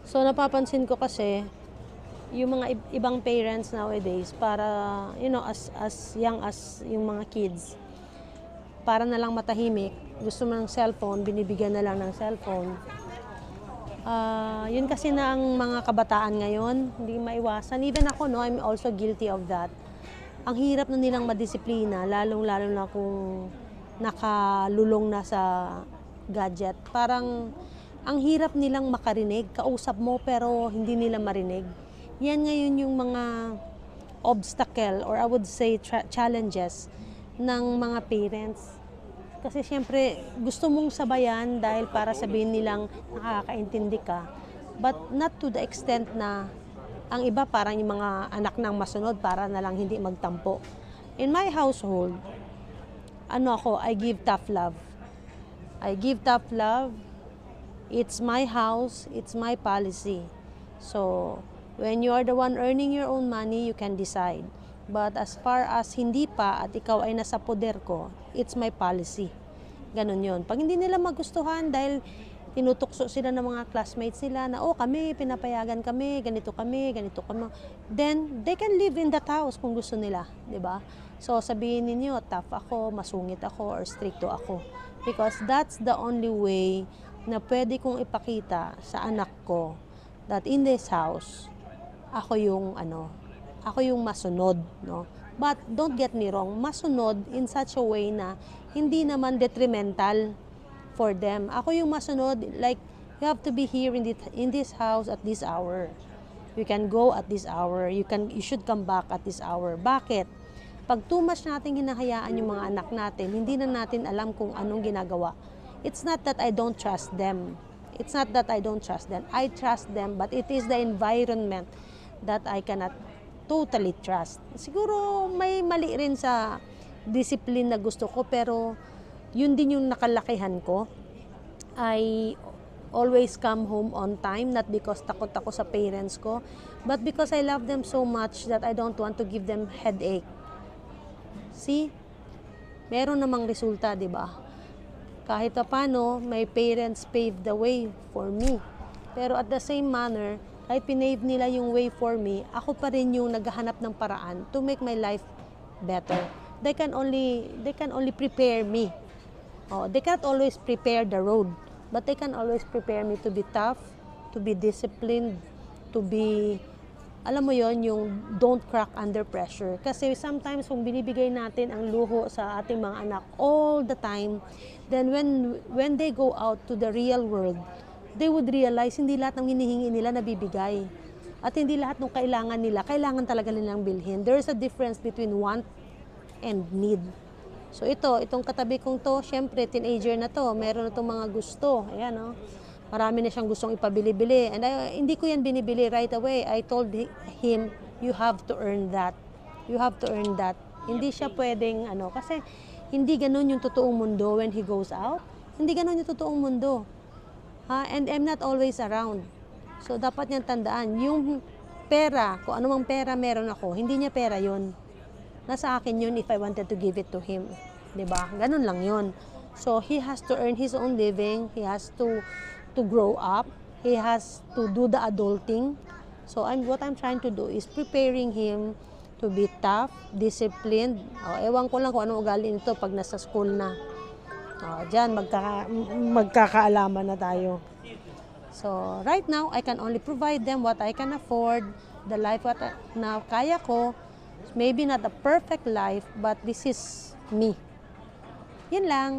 So napapansin ko kasi, yung mga ibang parents nowadays, para, as young as yung mga kids, para na lang matahimik, gusto mo ng cellphone, binibigyan na lang ng cellphone. Yun kasi na ang mga kabataan ngayon, hindi maiwasan. Even ako, no, I'm also guilty of that. Ang hirap na nilang madisiplina, lalong-lalo na kung nakalulong na sa gadget. Parang ang hirap nilang makarinig, kausap mo pero hindi nila marinig. Yan ngayon yung mga obstacle or I would say challenges ng mga parents. Kasi siyempre gusto mong sabayan dahil para sabihin nilang nakakaintindi ka. But not to the extent na ang iba parang yung mga anak ng masunod para na lang hindi magtampo. In my household, I give tough love. I give tough love. It's my house, it's my policy. So, when you are the one earning your own money, you can decide. But as far as hindi pa at ikaw ay nasa poder ko, it's my policy. Ganon yun. Pag hindi nila magustuhan dahil tinutukso sila ng mga classmates nila na, kami, pinapayagan kami, ganito kami, then they can live in that house kung gusto nila, di ba? So sabihin ninyo, tough ako, masungit ako, or stricto ako. Because that's the only way na pwede kong ipakita sa anak ko that in this house, ako yung masunod, no? But don't get me wrong, masunod in such a way na hindi naman detrimental for them. Ako yung masunod, like, you have to be here in this house at this hour. You can go at this hour. You should come back at this hour. Bakit? Pag too much natin hinahayaan yung mga anak natin, hindi na natin alam kung anong ginagawa. It's not that I don't trust them. It's not that I don't trust them. I trust them, but it is the environment that I cannot totally trust. Siguro may mali rin sa discipline na gusto ko, pero yun din yung nakalakihan ko. I always come home on time, not because takot ako sa parents ko, but because I love them so much that I don't want to give them headache. See? Meron namang resulta, di ba? Kahit paano, my parents paved the way for me. Pero at the same manner, kahit pinave nila yung way for me, ako pa rin yung naghahanap ng paraan to make my life better. They can only prepare me. They can't always prepare the road, but they can always prepare me to be tough, to be disciplined, to be, alam mo yon, yung don't crack under pressure. Kasi sometimes kung binibigay natin ang luho sa ating mga anak all the time, then when they go out to the real world, they would realize hindi lahat ng hinihingi nila nabibigay. At hindi lahat ng kailangan nila, kailangan talaga nilang bilhin. There is a difference between want and need. So itong katabi kong to, syempre teenager na to, meron na itong mga gusto. Ayan, no? Marami na siyang gustong ipabili-bili. And hindi ko yan binibili right away. I told him, you have to earn that. You have to earn that. Hindi siya pwedeng, kasi hindi ganun yung totoong mundo when he goes out. Hindi ganun yung totoong mundo. And I'm not always around. So dapat niyang tandaan, yung pera, kung anumang pera meron ako, hindi niya pera yun. Nasa akin yun if I wanted to give it to him. Diba? Ganun lang yun. So he has to earn his own living. He has to grow up. He has to do the adulting. So what I'm trying to do is preparing him to be tough, disciplined. Ewan ko lang kung anong ugali nito pag nasa school na. Diyan, magkakaalaman na tayo. So right now, I can only provide them what I can afford, the life na kaya ko. Maybe not a perfect life, but this is me. Yun lang.